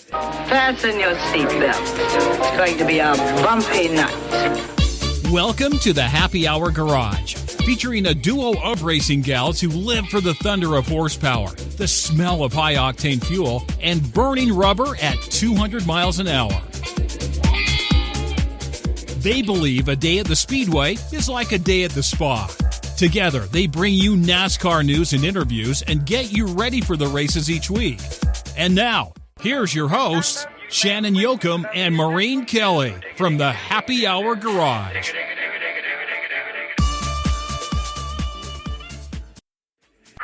Fasten your seatbelt. It's going to be a bumpy night. Welcome to the Happy Hour Garage, featuring a duo of racing gals who live for the thunder of horsepower, the smell of high-octane fuel, and burning rubber at 200 miles an hour. They believe a day at the Speedway is like a day at the spa. Together, they bring you NASCAR news and interviews and get you ready for the races each week. And now, here's your hosts, Shannon Yoakum and Maureen Kelly from the Happy Hour Garage.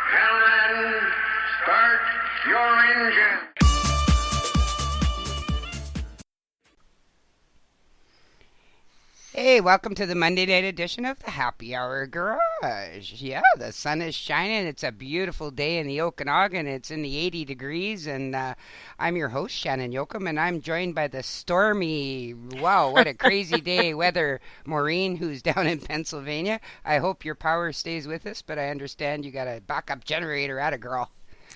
Gentlemen, start your engine. Hey, welcome to the Monday night edition of the Happy Hour Garage. Yeah, the sun is shining. It's a beautiful day in the Okanagan. It's in the 80 degrees, and I'm your host, Shannon Yoakum, and I'm joined by the stormy, wow, what a crazy day weather, Maureen, who's down in Pennsylvania. I hope your power stays with us, but I understand you got a backup generator at a girl.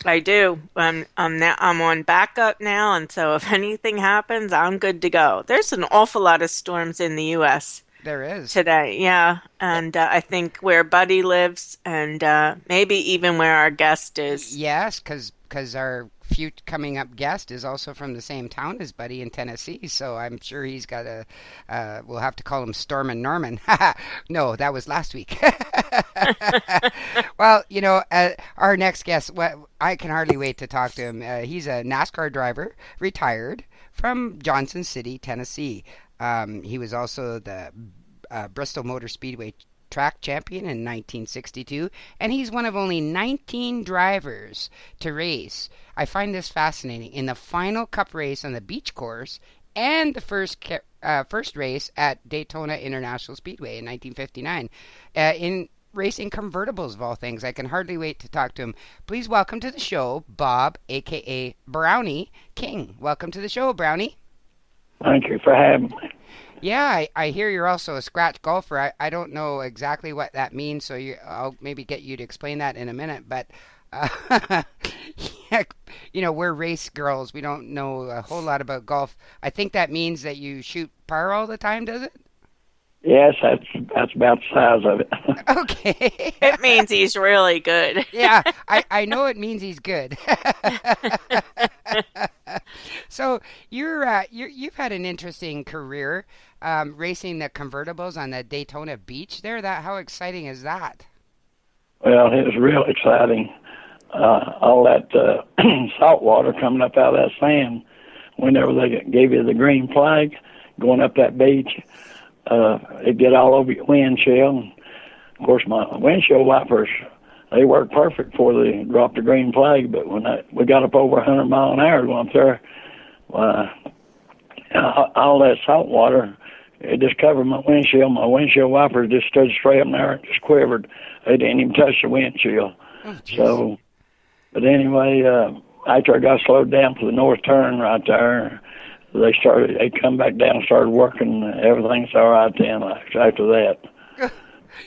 I do. I'm on backup now, and so if anything happens, I'm good to go. There's an awful lot of storms in the U.S. There is. Today, yeah. And I think where Buddy lives and maybe even where our guest is. Yes, because our coming up guest is also from the same town as Buddy in Tennessee, so I'm sure he's got we'll have to call him Stormin' Norman. No, that was last week. Well, our next guest, I can hardly wait to talk to him. He's a NASCAR driver, retired from Johnson City, Tennessee. He was also the Bristol Motor Speedway track champion in 1962, and he's one of only 19 drivers to race. I find this fascinating. In the final Cup race on the beach course and the first race at Daytona International Speedway in 1959, in racing convertibles of all things. I can hardly wait to talk to him. Please welcome to the show, Bob, a.k.a. Brownie King. Welcome to the show, Brownie. Thank you for having me. Yeah, I hear you're also a scratch golfer. I don't know exactly what that means, so I'll maybe get you to explain that in a minute. But, we're race girls. We don't know a whole lot about golf. I think that means that you shoot par all the time, does it? Yes, that's about the size of it. Okay. It means he's really good. Yeah, I know it means he's good. So you've had an interesting career racing the convertibles on the Daytona beach there. How exciting is that? Well, it was real exciting. All that salt water coming up out of that sand, whenever they gave you the green flag, going up that beach, it'd get all over your windshield. Of course, my windshield wipers, they worked perfect before they dropped the green flag, but when we got up over 100 mile an hour going up there, all that salt water, it just covered my windshield. My windshield wipers just stood straight up there and just quivered. They didn't even touch the windshield. Oh, but anyway, after I got slowed down for the north turn right there, they come back down and started working. Everything's all right then after that.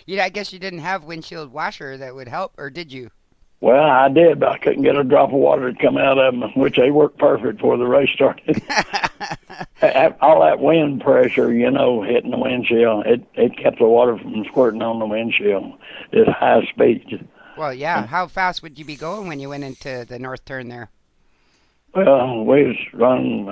I guess you didn't have windshield washer that would help, or did you? Well, I did, but I couldn't get a drop of water to come out of them, which they worked perfect before the race started. All that wind pressure, hitting the windshield, it kept the water from squirting on the windshield at high speed. Well, yeah. How fast would you be going when you went into the north turn there? Well, we was running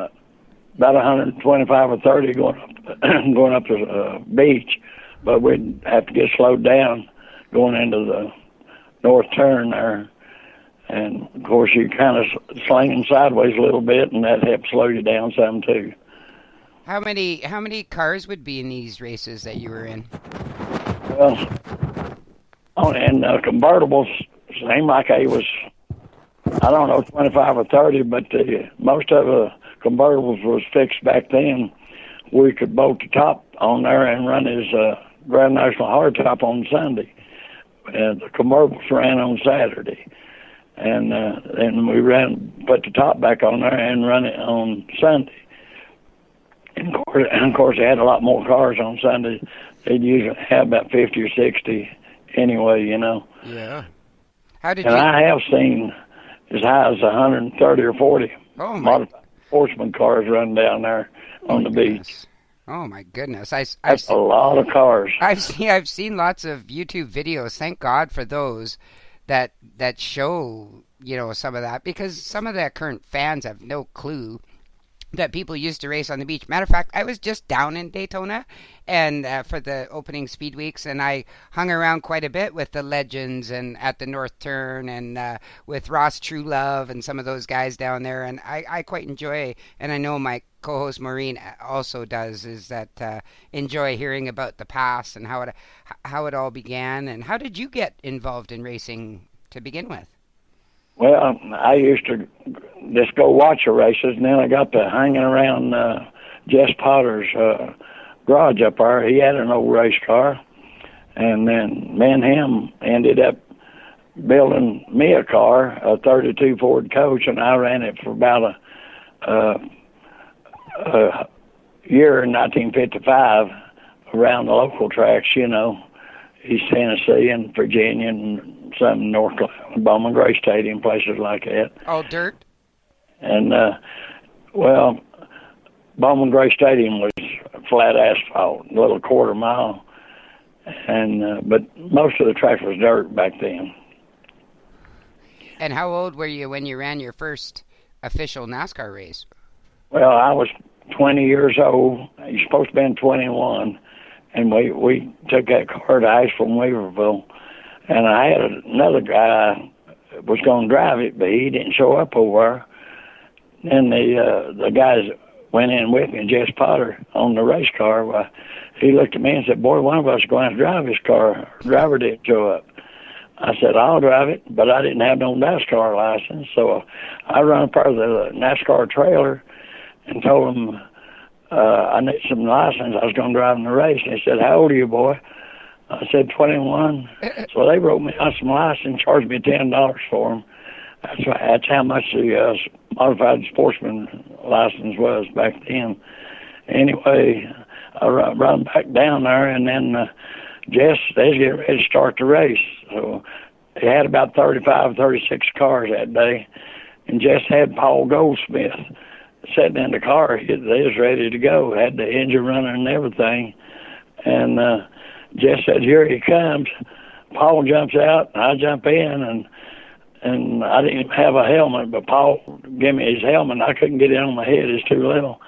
about 125 or 30 going up the beach, but we'd have to get slowed down going into the north turn there. And, of course, you kind of slinging sideways a little bit, and that helped slow you down some, too. How many cars would be in these races that you were in? Well, in convertibles, seemed like I was, 25 or 30, but most of the convertibles was fixed back then. We could bolt the top on there and run his Grand National hardtop on Sunday. And the convertibles ran on Saturday. And then we put the top back on there and run it on Sunday. And of course, they had a lot more cars on Sunday. They'd usually have about 50 or 60 anyway, Yeah. How did I have seen as high as 130 or 40. Oh, sportsman cars running down there on the beach. Oh my goodness! That's a lot of cars. I've seen lots of YouTube videos. Thank God for those that show some of that, because some of the current fans have no clue that people used to race on the beach. Matter of fact, I was just down in Daytona and for the opening speed weeks, and I hung around quite a bit with the legends and at the North Turn and with Ross Truelove and some of those guys down there, and I quite enjoy, and I know my co-host Maureen also does, is that enjoy hearing about the past and how it all began. And how did you get involved in racing to begin with? Well, I used to just go watch the races, and then I got to hanging around Jess Potter's garage up there. He had an old race car, and then me and him ended up building me a car, a 32 Ford Coach, and I ran it for about a year in 1955 around the local tracks, East Tennessee and Virginia and some in North Carolina, Bowman Gray Stadium, places like that. All dirt? And, Bowman Gray Stadium was flat asphalt, a little quarter mile. And but most of the track was dirt back then. And how old were you when you ran your first official NASCAR race? Well, I was 20 years old. You're supposed to be 21. And we took that car to Ice from Weaverville, and I had another guy was going to drive it, but he didn't show up over there. And the guys went in with me, and Jess Potter on the race car. Well, he looked at me and said, "Boy, one of us is going to drive this car." Our driver didn't show up. I said, "I'll drive it," but I didn't have no NASCAR license, so I run up part of the NASCAR trailer and told him I need some license. I was going to drive in the race. And he said, "How old are you, boy?" I said, 21. So they wrote me out some license, charged me $10 for them. That's how much the modified sportsman license was back then. Anyway, I run back down there, and then Jess, they was getting ready to start the race. So they had about 35, 36 cars that day, and Jess had Paul Goldsmith sitting in the car. They was ready to go, had the engine running and everything. And Jess said, "Here he comes." Paul jumps out, and I jump in, and I didn't even have a helmet, but Paul gave me his helmet, and I couldn't get it on my head. It's too little.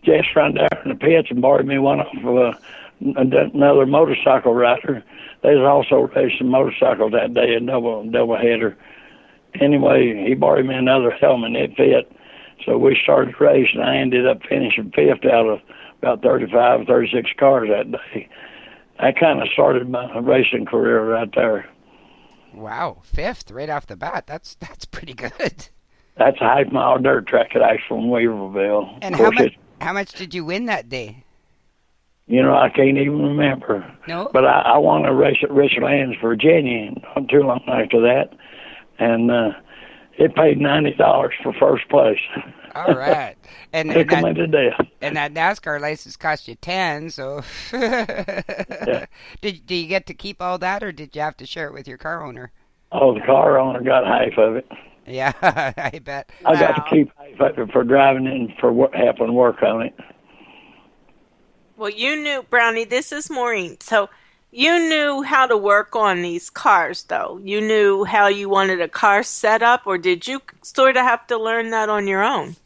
Jess ran down in the pits and borrowed me one off of another motorcycle rider. They was also racing motorcycles that day, a double header. Anyway, he borrowed me another helmet, and it fit. So we started the race, and I ended up finishing fifth out of about 35, 36 cars that day. That kind of started my racing career right there. Wow, fifth right off the bat. That's pretty good. That's a half-mile dirt track at Asheville and Weaverville. And how much did you win that day? I can't even remember. No? But I won a race at Richlands, Virginia, not too long after that. And it paid $90 for first place. All right. And took me to death. And that NASCAR license cost you $10, so Yeah. Did you get to keep all that, or did you have to share it with your car owner? Oh, the car owner got half of it. Yeah, I bet. I got to keep half of it for driving and for helping work on it. Well, you knew, Brownie, this is Maureen. So you knew how to work on these cars, though. You knew how you wanted a car set up, or did you sort of have to learn that on your own?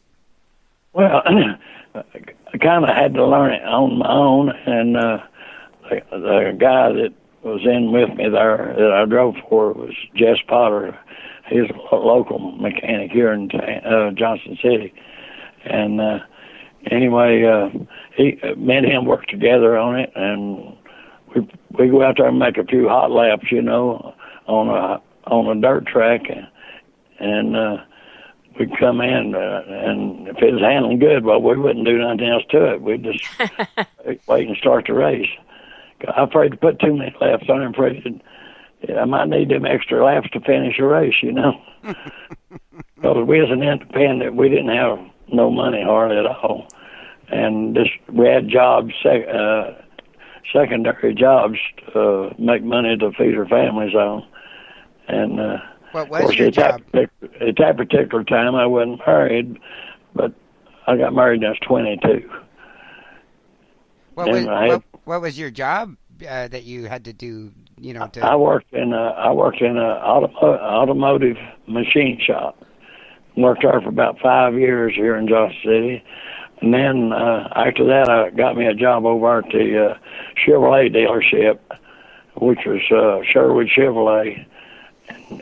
Well, I kind of had to learn it on my own, and the guy that was in with me there that I drove for was Jess Potter. He's a local mechanic here in Johnson City. And anyway, me and him worked together on it, and we go out there and make a few hot laps, on a dirt track, and we'd come in, and if it was handling good, well, we wouldn't do nothing else to it. We'd just wait and start the race. I'm afraid to put too many laps on. I'm afraid I might need them extra laps to finish a race, Because we was an independent. We didn't have no money hardly at all. And we had jobs, secondary jobs to make money to feed our families on. And what was your job? At that particular time, I wasn't married, but I got married when I was 22. What was your job that you had to do? You know, I worked in a automotive machine shop. Worked there for about 5 years here in Johnson City, and then after that, I got me a job over at the Chevrolet dealership, which was Sherwood Chevrolet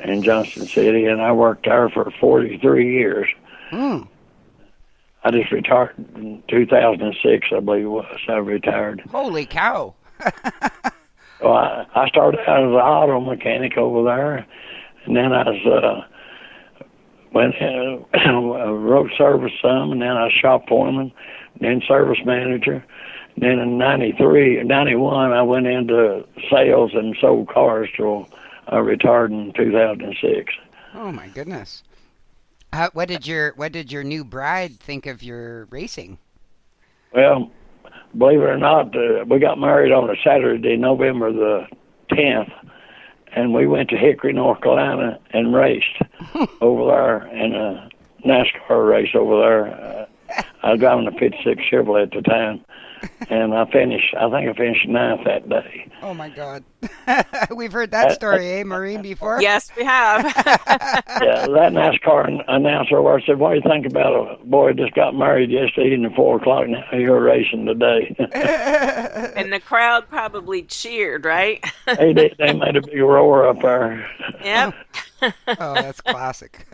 in Johnson City, and I worked there for 43 years. Mm. I just retired in 2006, I believe it was. I retired. Holy cow! So I started out as an auto mechanic over there, and then I was went wrote service some, and then I was shop foreman, then service manager. Then in 91, I went into sales and sold cars till I retired in 2006. Oh my goodness! What did your new bride think of your racing? Well, believe it or not, we got married on a Saturday, November the 10th, and we went to Hickory, North Carolina, and raced over there in a NASCAR race over there. I was driving a 56 Chevrolet at the time, and I think I finished ninth that day. Oh my God. We've heard that story, Maureen, before? Yes, we have. Yeah, that NASCAR announcer I said, "What do you think about a boy just got married yesterday evening at 4 o'clock, now you're racing today?" And the crowd probably cheered, right? They did. They made a big roar up there. Yep. Oh, that's classic.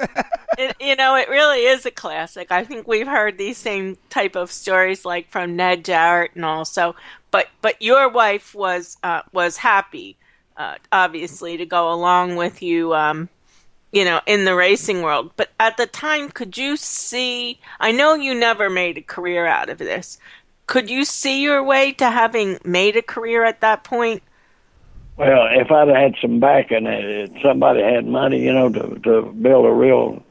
It really is a classic. I think we've heard these same type of stories, like from Ned Jarrett and also. But your wife was happy, obviously, to go along with you, in the racing world. But at the time, could you see? I know you never made a career out of this. Could you see your way to having made a career at that point? Well, if I'd had some backing, somebody had money, to build a real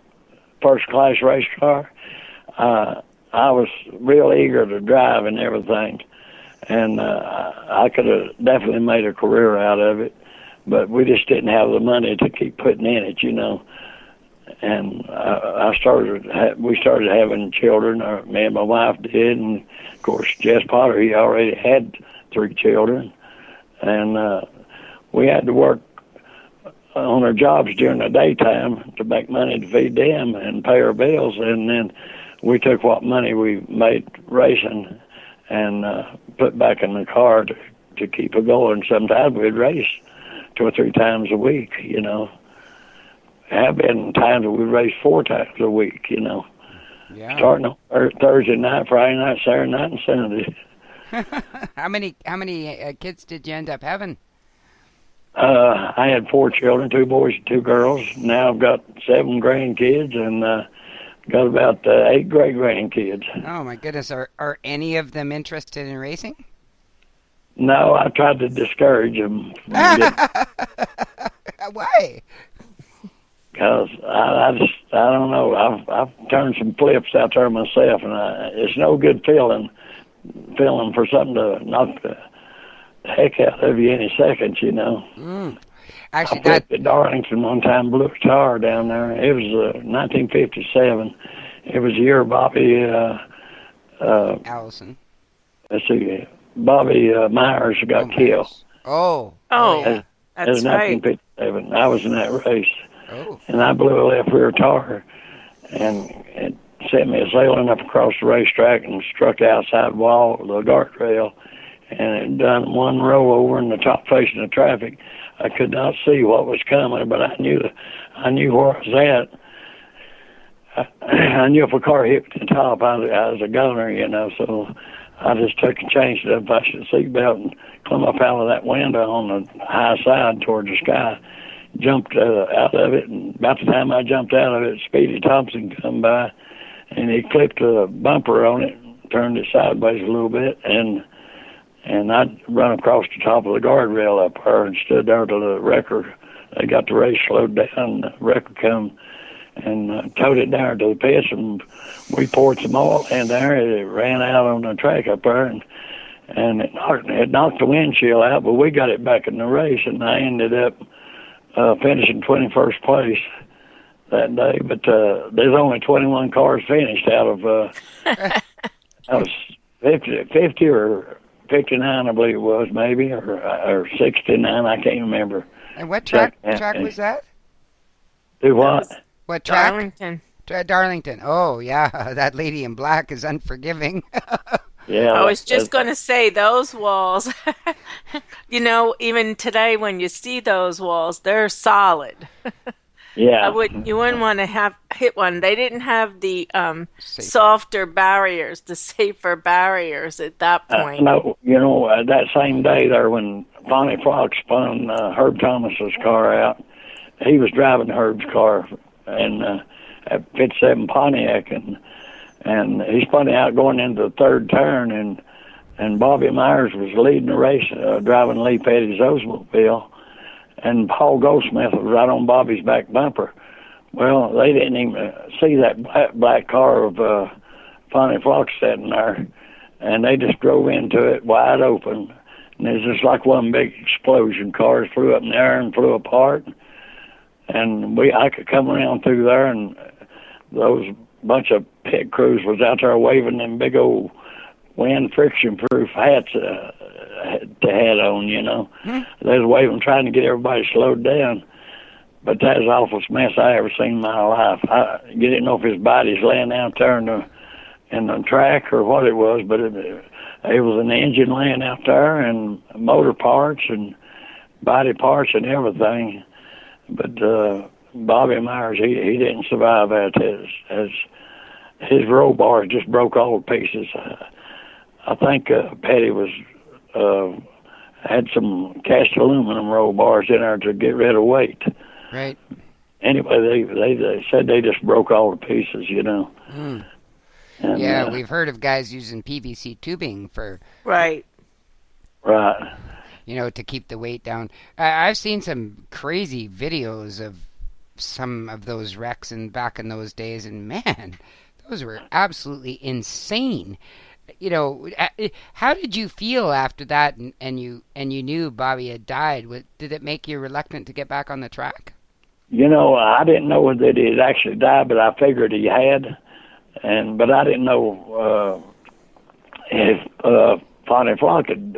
first-class race car, I was real eager to drive and everything. And I could have definitely made a career out of it, but we just didn't have the money to keep putting in it, And we started having children, or me and my wife did, and of course Jess Potter, he already had 3 children, and we had to work on our jobs during the daytime to make money to feed them and pay our bills, and then we took what money we made racing and put back in the car to keep it going. Sometimes we'd race 2 or 3 times a week, There have been times that we raced 4 times a week, Yeah. Starting on Thursday night, Friday night, Saturday night, and Sunday. How many kids did you end up having? I had 4 children, 2 boys and 2 girls. Now I've got 7 grandkids and got about 8 great-grandkids. Oh, my goodness. Are any of them interested in racing? No, I tried to discourage them. Why? Because I don't know. I've turned some flips out there myself, and it's no good feeling for something to knock the heck out of you any second, Mm. Actually, I flipped at Darlington one time, blew a tire down there. It was 1957. It was the year Bobby Allison. Let's see, Bobby Myers got killed. Oh, yeah. It was 1957. I was in that race. Oh. And I blew a left rear tire, and it sent me sailing up across the racetrack and struck the outside wall of the guardrail, and it done one roll over in the top facing the traffic. I could not see what was coming, but I knew where I was at. I knew if a car hit the top, I was a gunner, so I just took and changed it up. I should seatbelt and come up out of that window on the high side toward the sky, jumped out of it, and about the time I jumped out of it, Speedy Thompson come by, and he clipped a bumper on it, turned it sideways a little bit, and I'd run across the top of the guardrail up there and stood there till the wrecker, they got the race slowed down, the wrecker come and towed it down to the pits, and we poured some oil in there. It ran out on the track up there, and it knocked the windshield out, but we got it back in the race, and I ended up finishing 21st place. that day, but there's only 21 cars finished out of I was 50 or 59, I believe it was, maybe, or 69, I can't remember. And what track was that? Do what? What track? Darlington. Darlington. Oh, yeah, that lady in black is unforgiving. Yeah. I was just going to say, those walls, even today when you see those walls, they're solid. Yeah. You wouldn't want to hit one. They didn't have the softer barriers, the safer barriers at that point. No, that same day there when Bonnie Flock spun Herb Thomas's car out, he was driving Herb's car and at 57 Pontiac, and he spun it out going into the third turn, and Bobby Myers was leading the race, driving Lee Petty's Oldsmobile. And Paul Goldsmith was right on Bobby's back bumper. Well, they didn't even see that black car of Bonnie Flock sitting there, and they just drove into it wide open. And it was just like one big explosion. Cars flew up in the air and flew apart. And I could come around through there, and those bunch of pit crews was out there waving them big old wind friction-proof hats to head on, They was waving, trying to get everybody slowed down. But that was the awfulest mess I ever seen in my life. You didn't know if his body's laying out there in the track or what it was, but it was an engine laying out there and motor parts and body parts and everything. But Bobby Myers, he didn't survive that. His roll bars just broke all to pieces. I think Petty had some cast aluminum roll bars in there to get rid of weight. Right. Anyway, they said they just broke all to pieces, Mm. And, yeah, we've heard of guys using PVC tubing for... Right. Right. To keep the weight down. I've seen some crazy videos of some of those wrecks back in those days, and man, those were absolutely insane. How did you feel after that, and you knew Bobby had died? Did it make you reluctant to get back on the track? I didn't know that he had actually died, but I figured he had, but I didn't know if Bonnie Flock had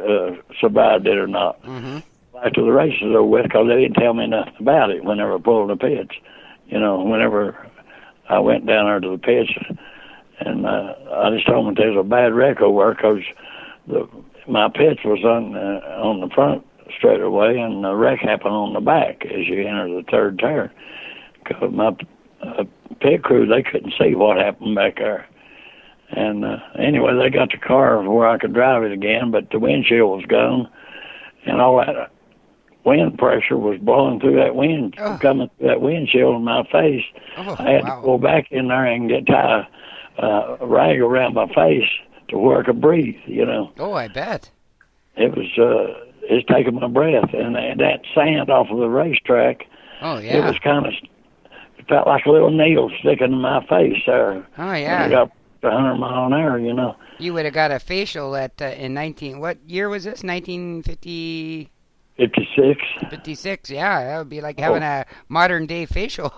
survived it or not. Mm-hmm. After the race was over with, because they didn't tell me nothing about it whenever I pulled the pits. Whenever I went down there to the pits, and I just told them there was a bad wreck over there because my pits was on the front straightaway, and the wreck happened on the back as you enter the third turn. Because my pit crew, they couldn't see what happened back there. And anyway, they got the car where I could drive it again, but the windshield was gone, and all that wind pressure was blowing through that wind, coming through that windshield in my face. I had to go back in there and get a rag around my face to where I could breathe, Oh, I bet. It was, it's taking my breath, and that sand off of the racetrack, oh, yeah. it was it felt like a little needle sticking in my face there. Oh, yeah. I got 100 mile an hour, You would have got a facial what year was this? 1950? 56. 56, yeah. That would be like having a modern day facial.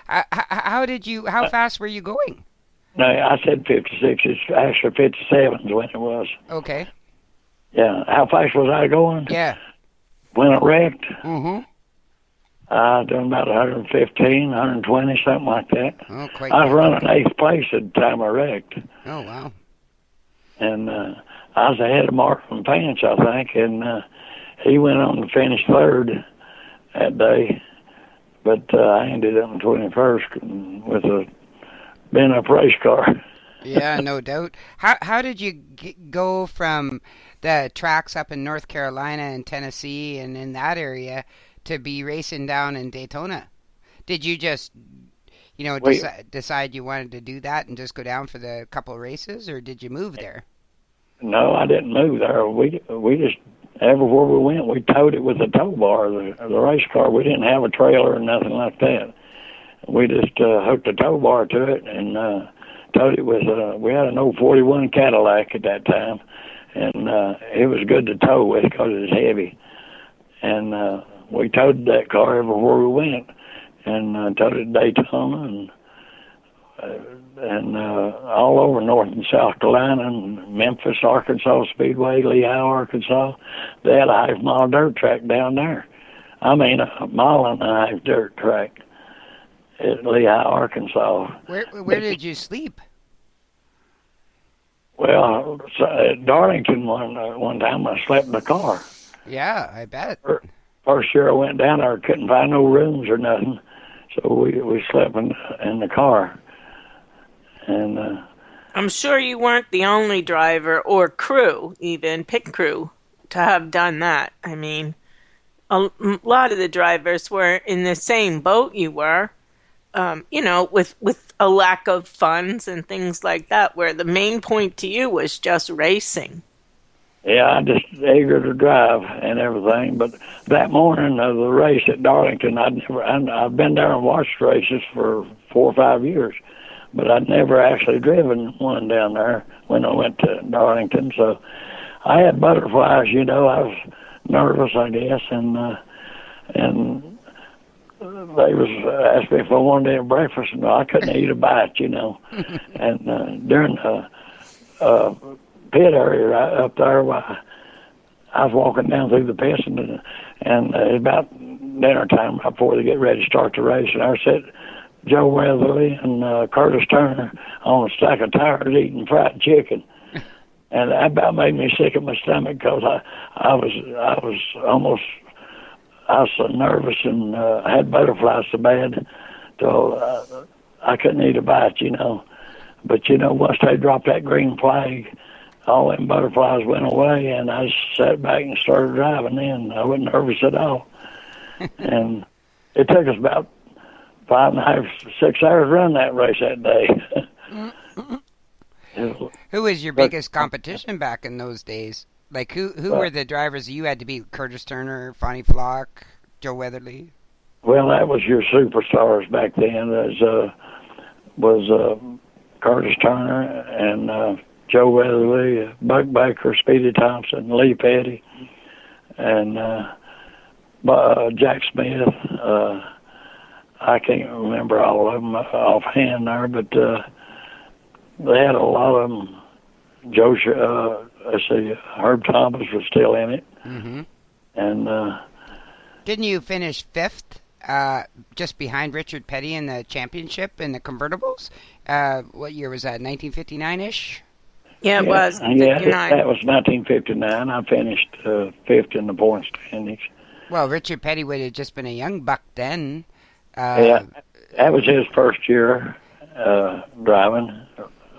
How fast were you going? No, I said 56. It's actually 57 is when it was. Okay. Yeah. How fast was I going? Yeah. When it wrecked? Mm-hmm. I done about 115, 120, something like that. Oh, quite. I was running 8th place at the time I wrecked. Oh, wow. And I was ahead of Mark from Pants, I think, and he went on to finish 3rd that day. But I ended up in 21st with a bent-up race car. Yeah, no doubt. How did you go from the tracks up in North Carolina and Tennessee and in that area to be racing down in Daytona? Did you just, decide you wanted to do that and just go down for the couple races, or did you move there? No, I didn't move there. We just, everywhere we went, we towed it with a tow bar, the race car. We didn't have a trailer or nothing like that. We just hooked a tow bar to it and towed it with, we had an old 41 Cadillac at that time, and it was good to tow with because it was heavy. And we towed that car everywhere we went. and towed it to Daytona and all over North and South Carolina, and Memphis, Arkansas Speedway, Lehigh, Arkansas. They had a half-mile dirt track down there. I mean, a mile and a half dirt track at Lehigh, Arkansas. Where did you sleep? Well, at Darlington one time I slept in the car. Yeah, I bet. First year I went down there, couldn't find no rooms or nothing, so we slept in the car. And I'm sure you weren't the only driver or crew, even pit crew, to have done that. I mean, a lot of the drivers were in the same boat you were, with a lack of funds and things like that, where the main point to you was just racing. Yeah, I just eager to drive and everything. But that morning of the race at Darlington, I've been there and watched races for 4 or 5 years, but I'd never actually driven one down there when I went to Darlington. So I had butterflies, I was nervous, I guess, and they was asked me if I wanted to have breakfast. No, I couldn't eat a bite, And during the pit area right up there, I was walking down through the pits, and it was about dinner time right before they get ready to start the race, and I sat Joe Weatherly and Curtis Turner on a stack of tires eating fried chicken. And that about made me sick in my stomach because I was so nervous and had butterflies so bad, so I couldn't eat a bite, But once they dropped that green flag, all them butterflies went away, and I just sat back and started driving. Then I wasn't nervous at all, and it took us about 5.5, 6 hours to run that race that day. Who was your biggest competition back in those days? Like, who were the drivers you had to beat? Curtis Turner, Fonnie Flock, Joe Weatherly? Well, that was your superstars back then. Was Curtis Turner and Joe Weatherly, Buck Baker, Speedy Thompson, Lee Petty, and Jack Smith. I can't remember all of them offhand there, but they had a lot of them. Herb Thomas was still in it. Mm-hmm. And didn't you finish 5th, just behind Richard Petty in the championship in the convertibles? What year was that, 1959-ish? Yeah, it was. Yeah, that was 1959. I finished 5th in the point standings. Well, Richard Petty would have just been a young buck then. Yeah, that was his first year driving.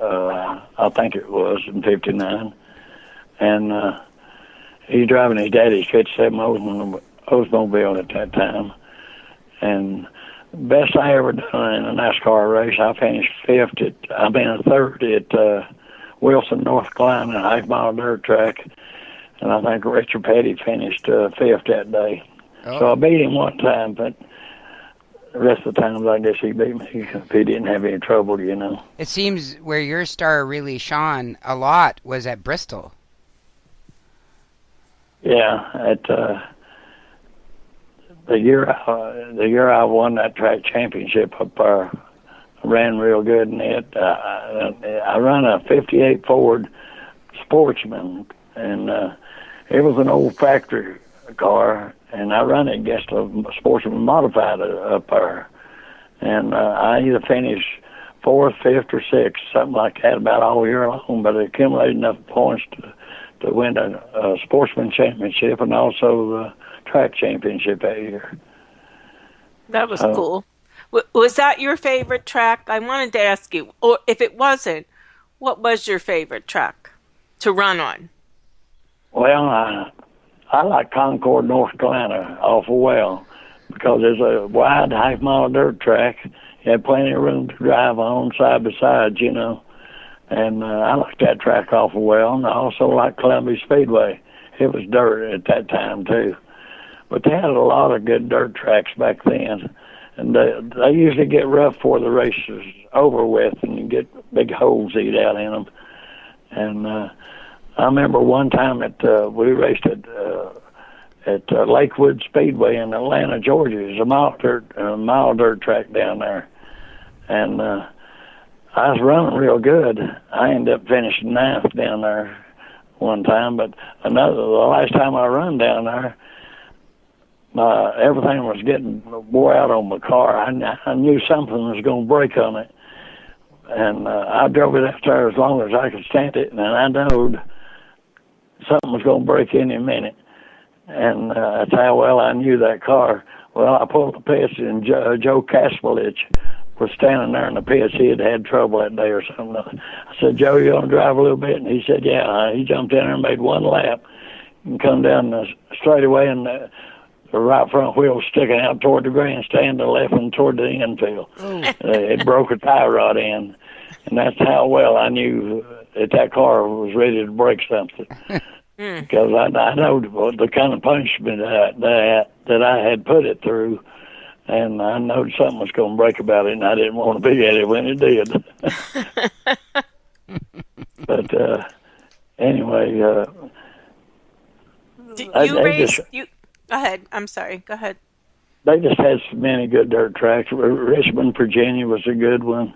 I think it was in 59. And he was driving his daddy's 57 Oldsmobile at that time. And best I ever done in a NASCAR race, I finished 3rd at Wilson, North Carolina, half-mile dirt track. And I think Richard Petty finished 5th that day. Oh. So I beat him one time, but the rest of the times I guess he beat me if he didn't have any trouble, It seems where your star really shone a lot was at Bristol. Yeah, at the year I won that track championship up there, I ran real good in it. I ran a 58 Ford Sportsman, and it was an old factory car, and I ran it against a Sportsman modified up there, and I either finished 4th, 5th, or 6th, something like that, about all year long. But I accumulated enough points to win a Sportsman championship and also the track championship that year. That was cool. Was that your favorite track? I wanted to ask you, or if it wasn't, what was your favorite track to run on? Well, I like Concord, North Carolina awful well because there's a wide half-mile dirt track. You have plenty of room to drive on side by side, And I like that track awful well. And I also like Columbia Speedway. It was dirt at that time, too. But they had a lot of good dirt tracks back then. And they usually get rough before the race is over with, and you get big holes eat out in them. And I remember one time we raced at at Lakewood Speedway in Atlanta, Georgia. It's a mile dirt track down there, and I was running real good. I ended up finishing ninth down there one time, but the last time I run down there, everything was getting wore out on my car. I knew something was going to break on it, and I drove it out there as long as I could stand it, and I knowed something was going to break any minute. And that's how well I knew that car. Well, I pulled the pits, and Joe Kaspelich was standing there in the pits. He had trouble that day or something. I said, Joe, you want to drive a little bit? And he said, yeah. He jumped in there and made one lap and come down the straightaway, and the right front wheel was sticking out toward the grandstand, the left one toward the infield. It broke a tie rod in, and that's how well I knew that car was ready to break something. Because I know the kind of punishment that I had put it through, and I know something was going to break about it, and I didn't want to be at it when it did. But anyway, Go ahead. I'm sorry. Go ahead. They just had so many good dirt tracks. Richmond, Virginia was a good one,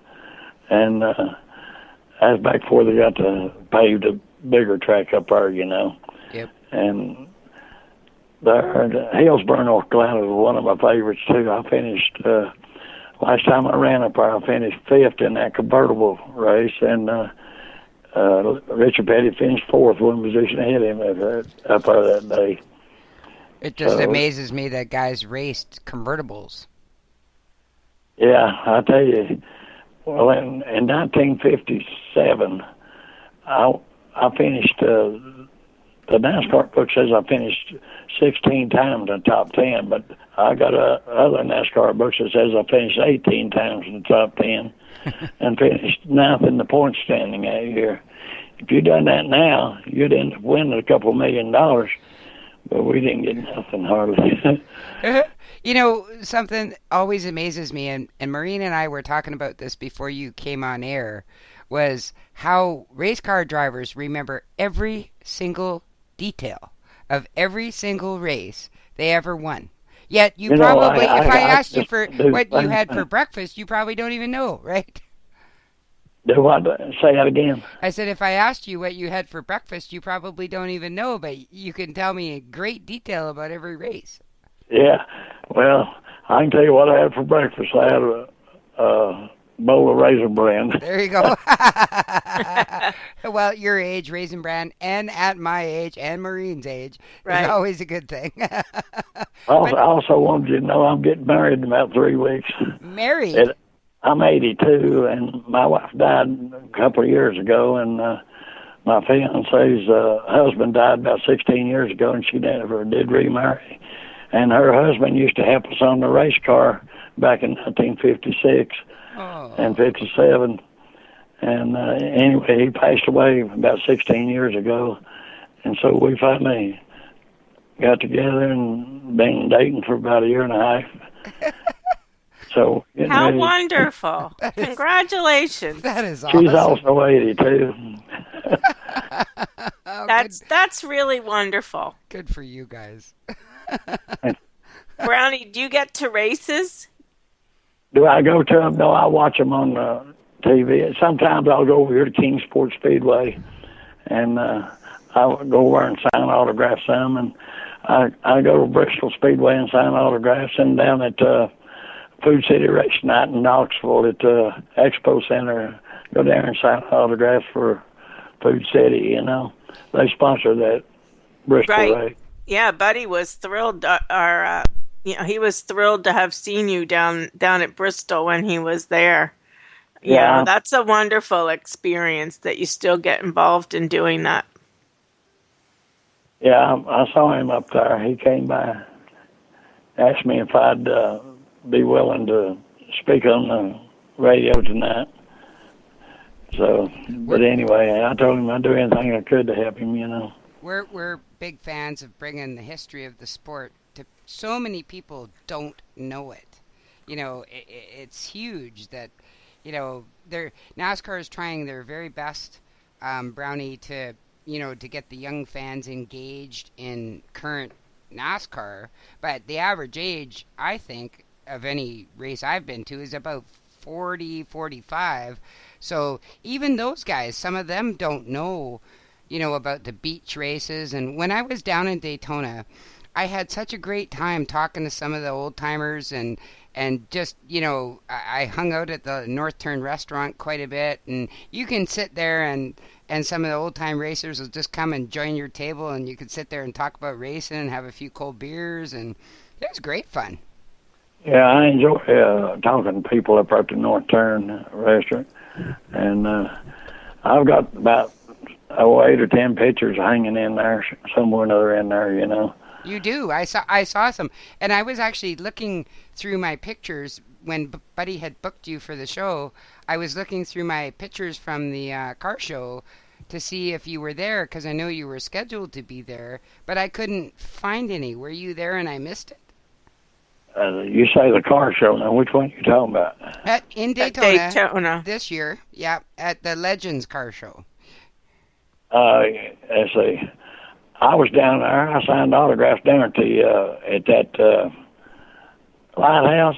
and that was back before they got to pave the bigger track up there, you know. Yep. And Hillsborough, North Carolina was one of my favorites too. I finished last time I ran up there, I finished fifth in that convertible race, and Richard Petty finished fourth, one position ahead of him up there that day. It just amazes me that guys raced convertibles. Yeah, I tell you. Well, in 1957, I finished. The NASCAR book says I finished 16 times in the top 10, but I got other NASCAR books that says I finished 18 times in the top 10 and finished ninth in the point standing that year. If you'd done that now, you'd end up winning a couple $1 million, but we didn't get nothing hardly. You know, something always amazes me, and Maureen and I were talking about this before you came on air, was how race car drivers remember every single detail of every single race they ever won. Yet you probably, if I asked you for what you had for breakfast, you probably don't even know, right? Do what? Say that again. I said if I asked you what you had for breakfast, you probably don't even know, but you can tell me in great detail about every race. Yeah. Well, I can tell you what I had for breakfast. I had a bowl of Raisin Bran. There you go. Well, your age, Raisin Bran, and at my age and Maureen's age is always a good thing. I also wanted you to know I'm getting married in about 3 weeks. Married? I'm 82, and my wife died a couple of years ago, and my fiance's husband died about 16 years ago, and she never did remarry. And her husband used to help us on the race car back in 1956 and 57. And anyway, he passed away about 16 years ago. And so we finally got together and been dating for about a year and a half. So how wonderful. Congratulations. That is awesome. She's also 82. That's really wonderful. Good for you guys. Brownie, do you get to races? Do I go to them? No, I watch them on TV. Sometimes I'll go over here to Kingsport Speedway, and I'll go over and sign autographs some. And I go to Bristol Speedway and sign autographs, and down at Food City Race Night in Knoxville at Expo Center, go down and sign autographs for Food City. You know, they sponsor that Bristol race. Yeah, Buddy was thrilled. He was thrilled to have seen you down at Bristol when he was there. Yeah, that's a wonderful experience that you still get involved in doing that. Yeah, I saw him up there. He came by, asked me if I'd be willing to speak on the radio tonight. So, but anyway, I told him I'd do anything I could to help him, you know. We're big fans of bringing the history of the sport to so many people don't know it. You know, it's huge that, you know, NASCAR is trying their very best, Brownie, to get the young fans engaged in current NASCAR, but the average age, I think, of any race I've been to is about 40, 45. So even those guys, some of them don't know, about the beach races. And when I was down in Daytona, I had such a great time talking to some of the old timers and just, I hung out at the North Turn restaurant quite a bit, and you can sit there and some of the old time racers will just come and join your table, and you can sit there and talk about racing and have a few cold beers, and it was great fun. Yeah, I enjoy talking to people up at the North Turn restaurant, and I've got about 8 or 10 pictures hanging in there, somewhere or another in there. You do. I saw some, and I was actually looking through my pictures when Buddy had booked you for the show. I was looking through my pictures from the car show to see if you were there, because I know you were scheduled to be there, but I couldn't find any. Were you there and I missed it? You say the car show. Now, which one are you talking about? In Daytona this year. Yeah, at the Legends car show. Let's see. I was down there. I signed autographs down at that lighthouse.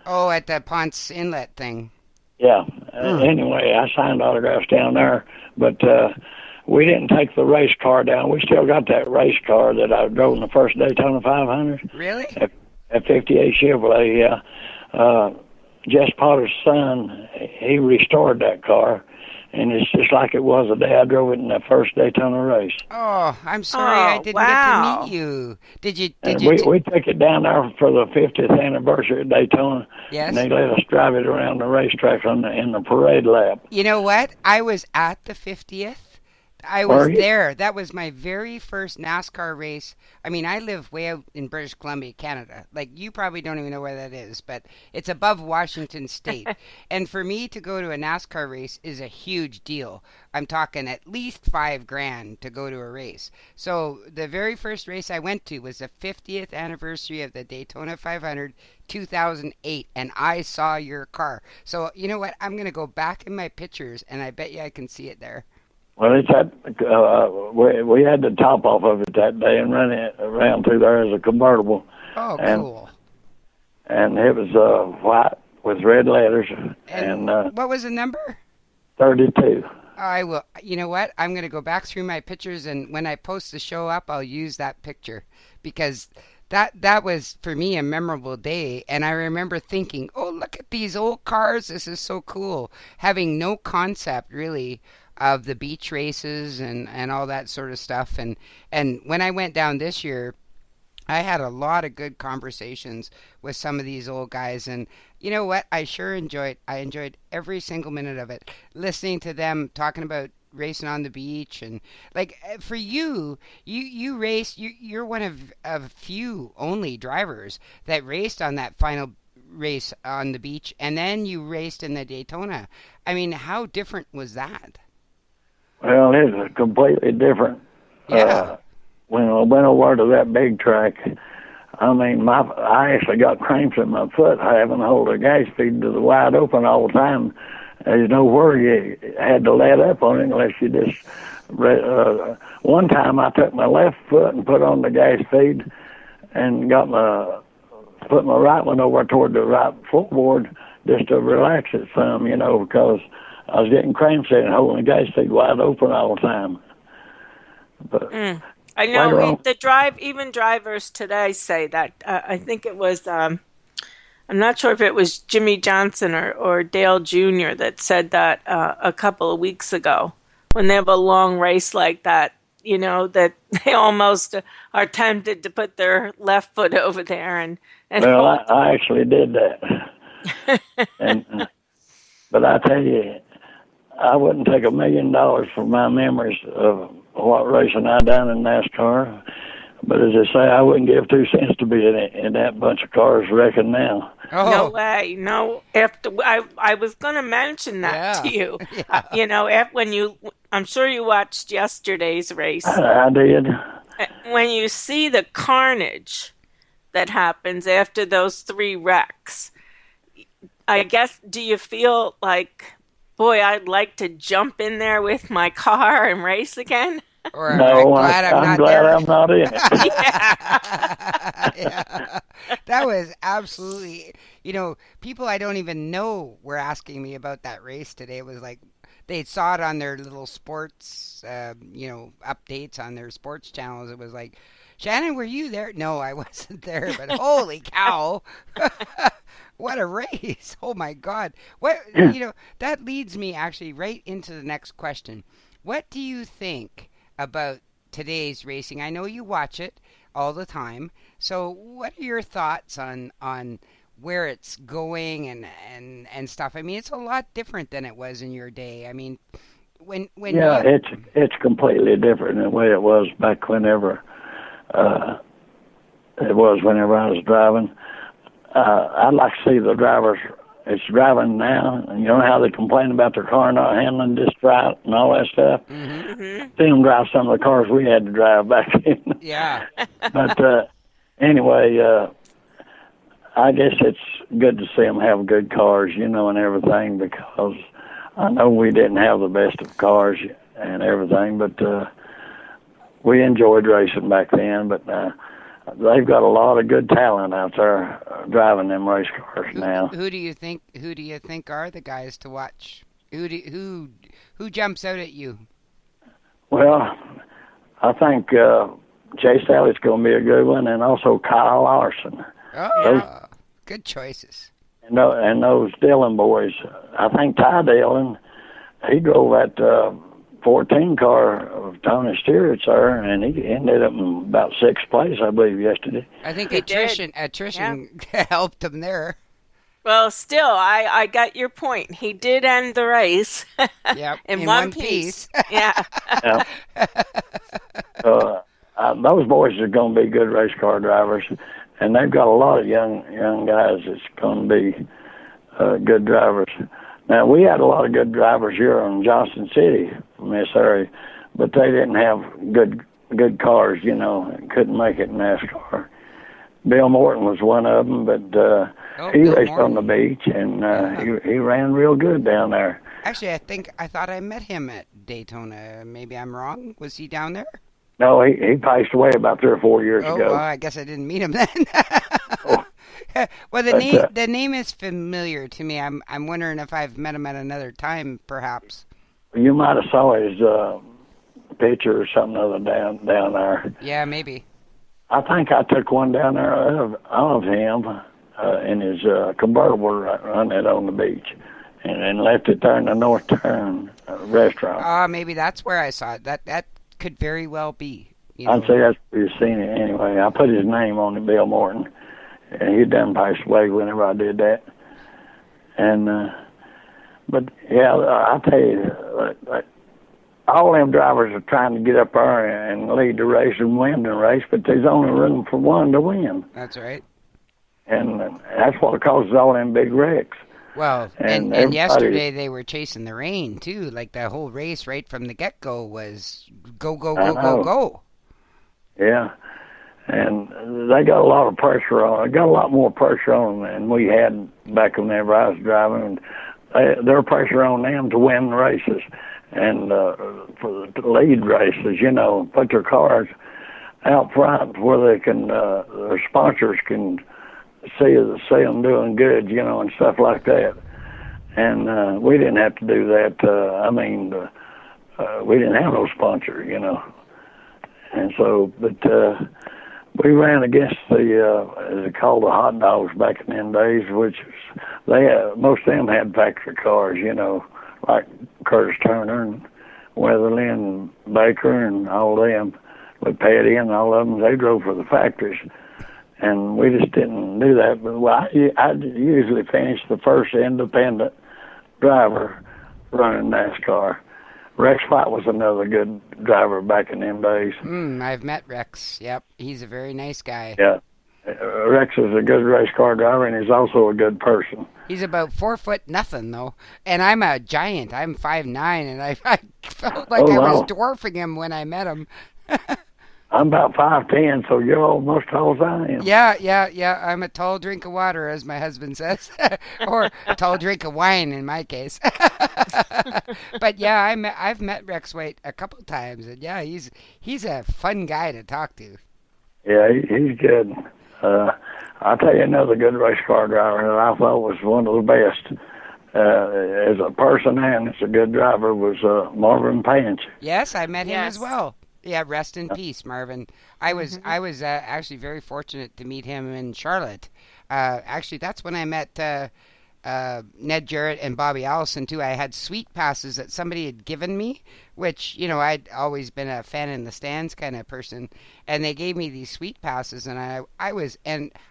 Oh, at the Ponce Inlet thing. Yeah. Anyway, I signed autographs down there, but we didn't take the race car down. We still got that race car that I drove in the first Daytona 500. Really? At 58 Chevrolet, yeah. Jess Potter's son, he restored that car, and it's just like it was the day I drove it in that first Daytona race. Oh, I'm sorry I didn't get to meet you. Did you? We took it down there for the 50th anniversary of Daytona. Yes. And they let us drive it around the racetrack in the parade lap. You know what? I was at the 50th. I was there. That was my very first NASCAR race. I mean, I live way out in British Columbia, Canada. Like, you probably don't even know where that is, but it's above Washington State. And for me to go to a NASCAR race is a huge deal. I'm talking at least $5,000 to go to a race. So the very first race I went to was the 50th anniversary of the Daytona 500, 2008, and I saw your car. So you know what? I'm going to go back in my pictures, and I bet you I can see it there. Well, it's that we had the top off of it that day and run it around through there as a convertible. Oh, cool! And it was white with red letters. And what was the number? 32. I will. You know what? I'm going to go back through my pictures, and when I post the show up, I'll use that picture, because that was for me a memorable day. And I remember thinking, "Oh, look at these old cars! This is so cool." Having no concept really of the beach races and all that sort of stuff. And when I went down this year, I had a lot of good conversations with some of these old guys. And you know what? I enjoyed every single minute of it, listening to them talking about racing on the beach. And like, for you race, you're one of few only drivers that raced on that final race on the beach, and then you raced in the Daytona. I mean, how different was that? Well, it's completely different. Yeah. When I went over to that big track, I mean, I actually got cramps in my foot having to hold the gas feed to the wide open all the time. There's nowhere you had to let up on it unless you just... one time I took my left foot and put on the gas feed and put my right one over toward the right floorboard just to relax it some, because I was getting cramps in and holding the gas feed wide open all the time. But I know even drivers today say that. I think it was, I'm not sure if it was Jimmy Johnson or Dale Jr. that said that a couple of weeks ago, when they have a long race like that, that they almost are tempted to put their left foot over there and well, I actually did that. But I tell you, I wouldn't take $1 million for my memories of what racing I done in NASCAR. But as I say, I wouldn't give 2 cents to be in that bunch of cars wrecking now. Oh. No way. No. I was going to mention that to you. Yeah. I'm sure you watched yesterday's race. I did. When you see the carnage that happens after those 3 wrecks, I guess, do you feel like, boy, I'd like to jump in there with my car and race again? Or No, I'm glad I'm not in it. Yeah. That was absolutely, people I don't even know were asking me about that race today. It was like they saw it on their little sports, updates on their sports channels. It was like, Shannon, were you there? No, I wasn't there, but holy cow. What a race. Oh my God. That leads me actually right into the next question. What do you think about today's racing? I know you watch it all the time. So what are your thoughts on where it's going and stuff? I mean, it's a lot different than it was in your day. I mean, it's completely different than the way it was back whenever I was driving. I'd like to see the drivers it's driving now, and you know how they complain about their car not handling just right and all that stuff. Mm-hmm. See them drive some of the cars we had to drive back then. Yeah. But anyway, I guess it's good to see them have good cars, and everything, because I know we didn't have the best of cars and everything, but we enjoyed racing back then. But they've got a lot of good talent out there driving them race cars now. Who do you think are the guys to watch? Who jumps out at you? Well, I think Chase Elliott's going to be a good one, and also Kyle Larson. Oh, good choices. And those Dillon boys. I think Ty Dillon, he drove that 14 car of Tony Stewart's there, and he ended up in about 6th place, I believe, yesterday. I think attrition helped him there. Well, still, I got your point. He did end the race. Yep, in one piece. Yeah. Yeah. Those boys are going to be good race car drivers, and they've got a lot of young guys that's going to be good drivers. Now, we had a lot of good drivers here in Johnson City, Missouri, but they didn't have good cars, couldn't make it in NASCAR. Bill Morton was one of them, but he Bill raced Morton on the beach, and he ran real good down there. Actually, I thought I met him at Daytona. Maybe I'm wrong. Was he down there? No, he passed away about 3 or 4 years ago. Well, I guess I didn't meet him then. Well, the name is familiar to me. I'm wondering if I've met him at another time, perhaps. You might have saw his picture or something other down there. Yeah, maybe. I think I took one down there of him in his convertible run it on the beach, and left it there in the North Turn restaurant. Maybe that's where I saw it. That could very well be. I'd say that's where you've seen it anyway. I put his name on it, Bill Morton. And he done passed away whenever I did that. And, but yeah, I tell you, all them drivers are trying to get up there and lead the race and win the race, but there's only room for one to win. That's right. And that's what causes all them big wrecks. Well, and yesterday they were chasing the rain too. Like the whole race right from the get-go was go, go, go, go, go. Yeah. And they got a lot of pressure on. Got a lot more pressure on them than we had back whenever I was driving. And their pressure on them to win the races and for the lead races. Put their cars out front where they can. Their sponsors can see them doing good, and stuff like that. And we didn't have to do that. We didn't have no sponsor, And so, but. We ran against as they called the hot dogs back in them days, which most of them had factory cars, like Curtis Turner and Weatherly and Baker and all them, with Petty and all of them. They drove for the factories, and we just didn't do that. But I usually finished the first independent driver running NASCAR. Rex White was another good driver back in them days. I've met Rex. Yep, he's a very nice guy. Yeah, Rex is a good race car driver, and he's also a good person. He's about 4 foot nothing though, and I'm a giant. I'm 5'9", and I felt like I was dwarfing him when I met him. I'm about 5'10", so you're almost tall as I am. Yeah. I'm a tall drink of water, as my husband says, or a tall drink of wine in my case. But yeah, I've met Rex White a couple times, and yeah, he's a fun guy to talk to. Yeah, he's good. I'll tell you another good race car driver that I thought was one of the best. As a person and as a good driver was Marvin Pance. Yes, I met him Yes. as well. Yeah, rest in peace, Marvin. I was actually very fortunate to meet him in Charlotte. Actually, that's when I met Ned Jarrett and Bobby Allison too. I had suite passes that somebody had given me, which I'd always been a fan in the stands kind of person, and they gave me these suite passes, and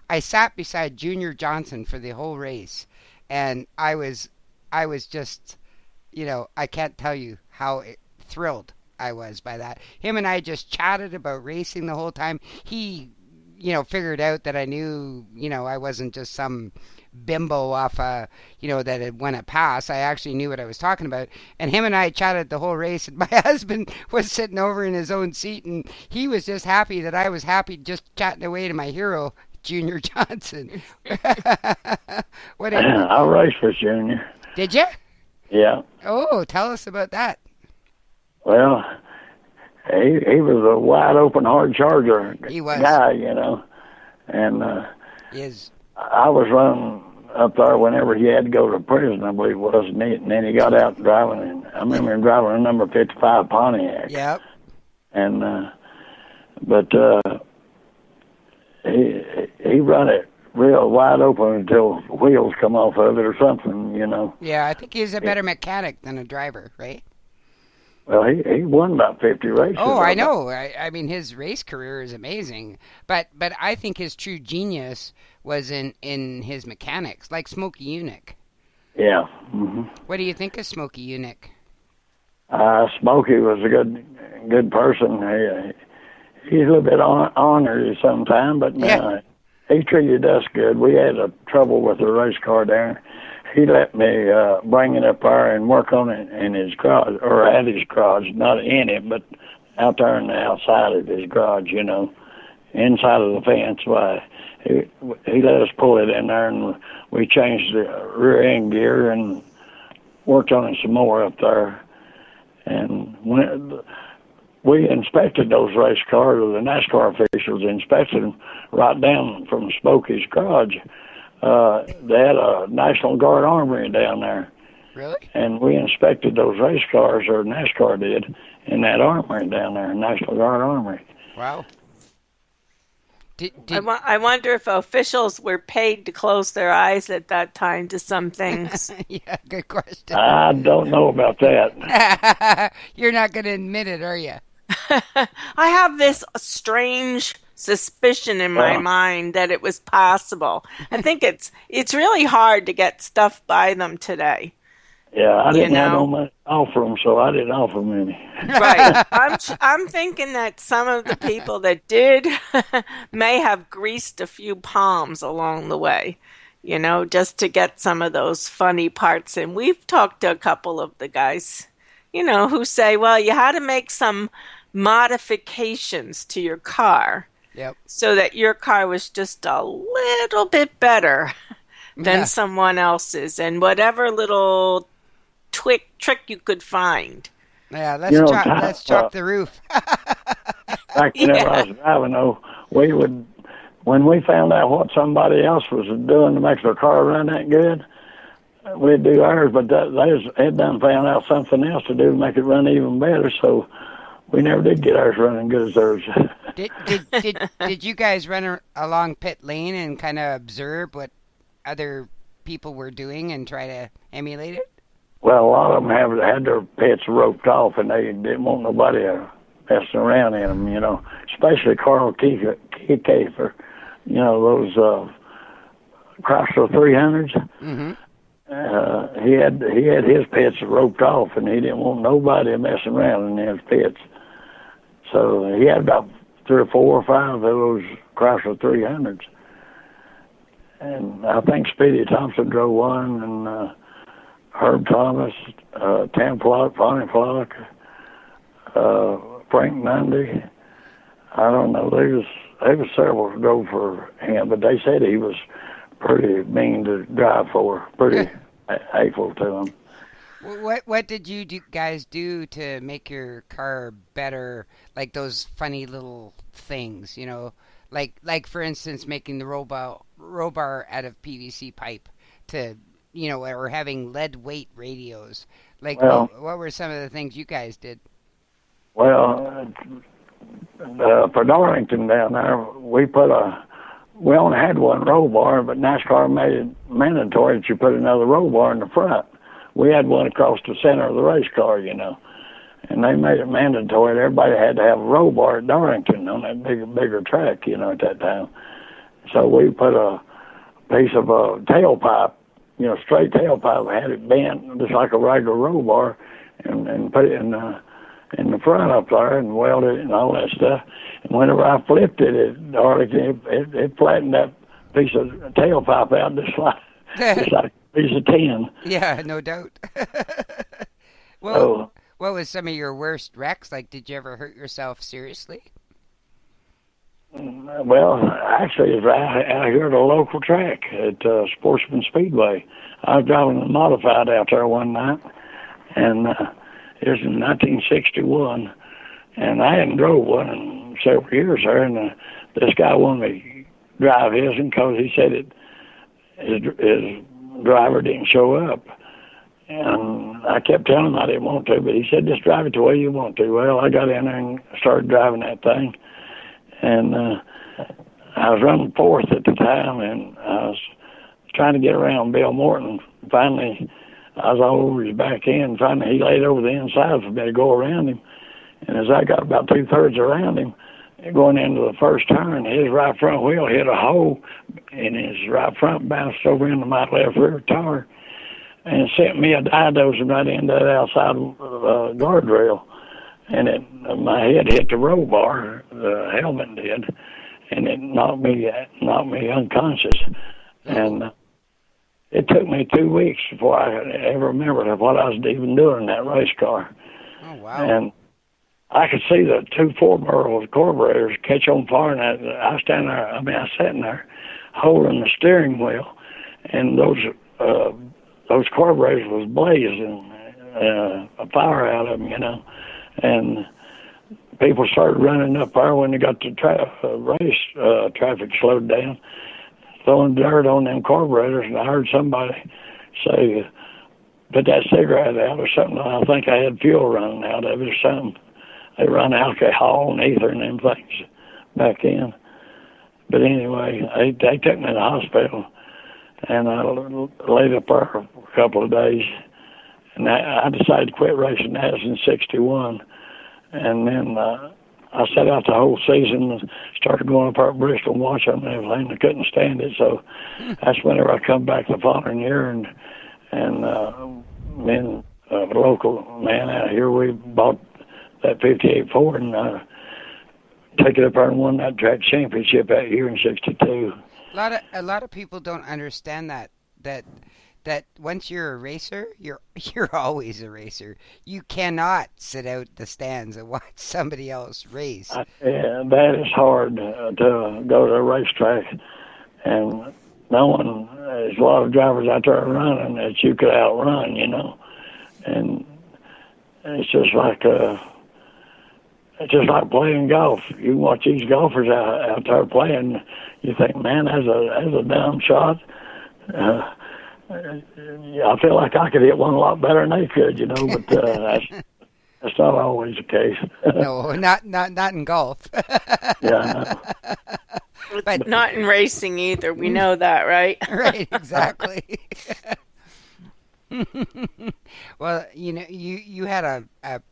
I sat beside Junior Johnson for the whole race. And I was just, I can't tell you how thrilled I was by that. Him and I just chatted about racing the whole time. He, figured out that I knew, I wasn't just some bimbo off, that had won a pass. I actually knew what I was talking about. And him and I chatted the whole race. And my husband was sitting over in his own seat, and he was just happy that I was happy just chatting away to my hero, Junior Johnson. I raced with Junior. Did you? Yeah. Oh, tell us about that. Well, he was a wide open, hard charger He was. guy, and I was running up there whenever he had to go to prison, I believe it was, and then he got out driving, and I remember him driving a number 55 Pontiac. Yep. And he run it real wide open until wheels come off of it or something, Yeah, I think he's a better mechanic than a driver, right? Well, he won about 50 races. Oh, I know. I mean, his race career is amazing, but I think his true genius was in his mechanics, like Smokey Yunick. Yeah. Mm-hmm. What do you think of Smokey Yunick? Smokey was a good person. He's a little bit ornery sometimes, but he treated us good. We had trouble with the race car there. He let me bring it up there and work on it in his garage, or at his garage, not in it, but out there on the outside of his garage, inside of the fence. Why, he let us pull it in there, and we changed the rear end gear and worked on it some more up there. And when we inspected those race cars, or the NASCAR officials inspected them right down from Smokey's garage. They had a National Guard armory down there. Really? And we inspected those race cars, or NASCAR did, in that armory down there, National Guard armory. Wow. I wonder if officials were paid to close their eyes at that time to some things. Yeah, good question. I don't know about that. You're not going to admit it, are you? I have this strange suspicion in my mind that it was possible. I think it's really hard to get stuff by them today. Yeah, I didn't have no money to offer them, so I didn't offer them any. Right. I'm thinking that some of the people that did may have greased a few palms along the way, just to get some of those funny parts in. We've talked to a couple of the guys, who say, well, you had to make some modifications to your car. Yep. So that your car was just a little bit better than someone else's, and whatever little trick you could find. Yeah, let's chop the roof. Back whenever I was driving, when we found out what somebody else was doing to make their car run that good, we'd do ours, but they had done found out something else to do to make it run even better, so we never did get ours running good as theirs. Did you guys run along pit lane and kind of observe what other people were doing and try to emulate it? Well, a lot of them had their pits roped off, and they didn't want nobody messing around in them, especially Carl Kiefer, those Chrysler 300s. Mm-hmm. He had his pits roped off, and he didn't want nobody messing around in his pits. So he had about 3 or 4 or 5 of those Chrysler 300s. And I think Speedy Thompson drove one, and Herb Thomas, Tam Flock, Bonnie Flock, Frank Mundy, I don't know. There was several to go for him, but they said he was pretty mean to drive for, pretty hateful to him. What did you guys do to make your car better? Like those funny little things, you know, like for instance, making the roll bar out of PVC pipe to, you know, or having lead weight radios. Like, Well, what were some of the things you guys did? Well, for Darlington down there, we only had one roll bar, but NASCAR made it mandatory that you put another roll bar in the front. We had one across the center of the race car, you know, and they made it mandatory that everybody had to have a roll bar at Darlington on that bigger track, you know, at that time. So we put a piece of a tailpipe, you know, straight tailpipe, had it bent just like a regular roll bar, and put it in the front up there and welded it and all that stuff. And whenever I flipped it at Darlington, it flattened that piece of tailpipe out just like a piece of tin. Yeah, no doubt. Well, So, what was some of your worst wrecks? Like, did you ever hurt yourself seriously? well, actually, it's out here at a local track at Sportsman Speedway. I was driving a modified out there one night, and it was in 1961, and I hadn't drove one in several years there, and this guy wanted me to drive his because he said his driver didn't show up. And I kept telling him I didn't want to, but he said, just drive it the way you want to. Well, I got in there and started driving that thing. And I was running fourth at the time, and I was trying to get around Bill Morton. Finally, I was all over his back end. Finally, he laid over the inside for me to go around him. And as I got about 2/3 around him, going into the first turn, his right front wheel hit a hole, and his right front bounced over into my left rear tire and sent me a didosing right into that outside guardrail. And my head hit the roll bar, the helmet did, and it knocked me unconscious. And it took me 2 weeks before I ever remembered what I was even doing in that race car. Oh, wow. And I could see the two 4-barrel carburetors catch on fire, and I sat in there holding the steering wheel, and those carburetors was blazing, a fire out of them, you know. And people started running up there when they got the traffic slowed down, throwing dirt on them carburetors, and I heard somebody say, put that cigarette out or something. I think I had fuel running out of it or something. They run alcohol and ether and them things back in. But anyway, they took me to the hospital, and I laid up there for a couple of days. And I decided to quit racing that in '61. And then I sat out the whole season and started going up there at Bristol and watching them and everything. I couldn't stand it. So that's whenever I come back the following year, and me and a local man out here, we bought that 58 Ford and took it up there and won that track championship that year in '62. A lot of people don't understand that once you're a racer, you're always a racer. You cannot sit out the stands and watch somebody else race. Yeah, that is hard to go to a racetrack, and no one. There's a lot of drivers out there running that you could outrun, you know, and it's just like playing golf. You watch these golfers out there playing, you think, man, that's a dumb shot. I feel like I could hit one a lot better than they could, you know, but that's not always the case. No, not in golf. Yeah. But not in racing either. We know that, right? Right, exactly. Well, you know, you had a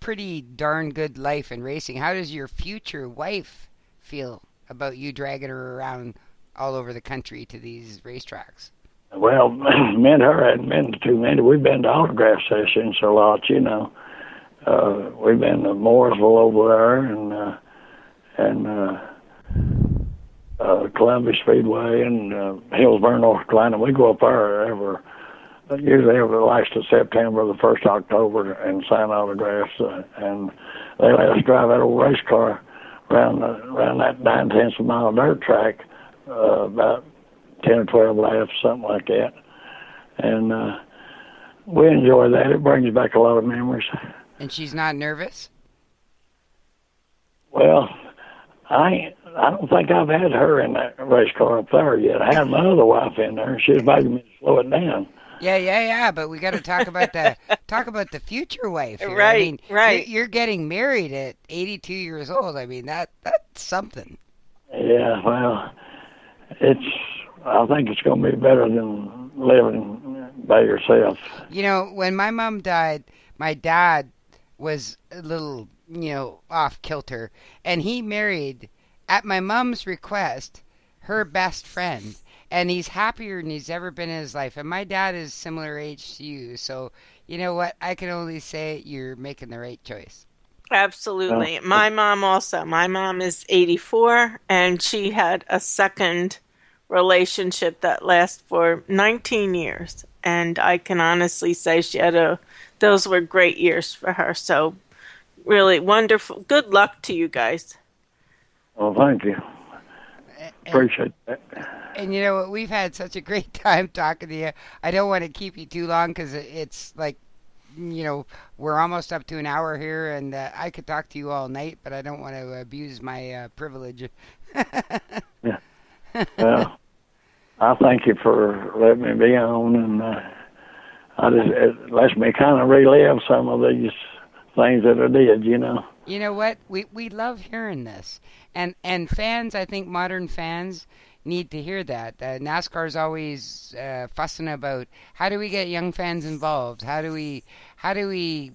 pretty darn good life in racing. How does your future wife feel about you dragging her around all over the country to these racetracks? Well, me and her hadn't been to too many. We've been to autograph sessions a lot, you know. We've been to Mooresville over there and Columbia Speedway and Hillsborough, North Carolina. We go up there usually every last of September, the 1st of October, and sign autographs. And they let us drive that old race car around that 9/10 of a mile dirt track, about 10 or 12 laps, something like that. And we enjoy that. It brings back a lot of memories. And she's not nervous? Well, I don't think I've had her in that race car up there yet. I had my other wife in there, and she was begging me to slow it down. Yeah. But we got to talk about the future wife here. Right, I mean, right. You're getting married at 82 years old. I mean, that's something. Yeah, well, I think it's going to be better than living by yourself. You know, when my mom died, my dad was a little, off kilter, and he married, at my mom's request, her best friend. And he's happier than he's ever been in his life. And my dad is similar age to you. So, you know what? I can only say you're making the right choice. Absolutely. My mom also. My mom is 84, and she had a second relationship that lasted for 19 years. And I can honestly say those were great years for her. So really wonderful. Good luck to you guys. Well, thank you. Appreciate that. And you know what? We've had such a great time talking to you. I don't want to keep you too long because it's like, we're almost up to an hour here, and I could talk to you all night, but I don't want to abuse my privilege. Yeah. Well, I thank you for letting me be on, and it lets me kind of relive some of these things that I did, You know what? We love hearing this. And fans, I think modern fans need to hear that. NASCAR's always fussing about how do we get young fans involved? How do we